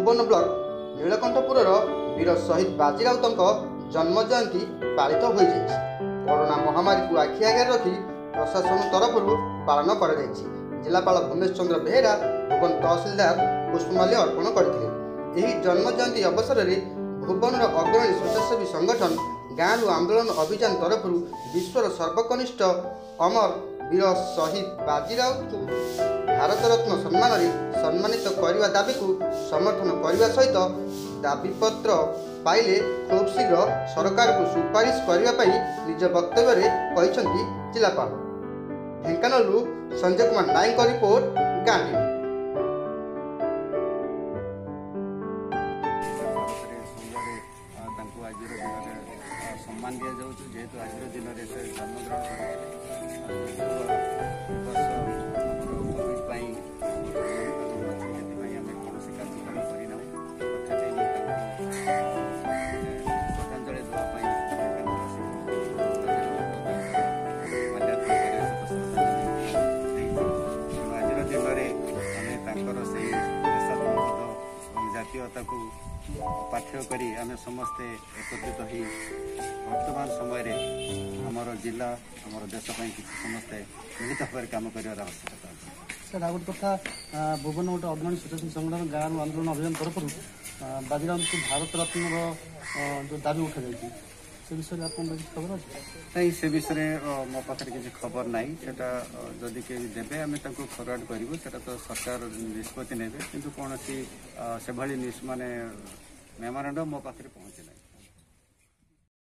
भुवन block Nilkanthpur वीर शहीद बाजी राउत जन्म जयंती पालित हो कोरोना महामारी को आखि आगे रखी प्रशासन तरफ पालन कर जिलापाल भुवनेश चंद्र बेहेरा भुवन तहसिलदार पुष्पमाल्य अर्पण करते जन्म जयंती अवसर में भुवन अग्रणी स्वेच्छासेवी संगठन गाँव आंदोलन अभियान तरफ विश्वर सर्वकनिष्ठ अमर वीर शहीद बाजी राउत को भारत रत्न सम्मान सम्मानित करने दाबी को समर्थन करने सहित दाबीपत्र पाइले खूब शीघ्र सरकार को सुपारिश करने निज वक्तव्य कहते जिलापाल। ढेंकानालू संजय कुमार नायक रिपोर्ट गांधी। सम्मान दि जाऊँ जेहेतु आज दिन में से जन्मग्रहण जातीयता को पाठ्य करी आम समस्ते एकत्रित हो वर्तमान समय आमर जिला आमर देश समस्ते मिलित भाव कम कर आवश्यकता। सर आ गोटे कथा भुवन गोटे अग्रणी स्वेच्छासेवी संगठन गाँव आंदोलन अभियान तरफ बाजी राउत को भारत रत्न जो दाबी उठा जाए से विषय आप खबर अच्छे नहीं से विषय मो पाखे किसी खबर ना जदि के देवे आम फरवर्ड करूँ से तो सरकार निष्पत्ति ने कि कौन से माने मेमोरांडम मो पाखे पहुँचे ना।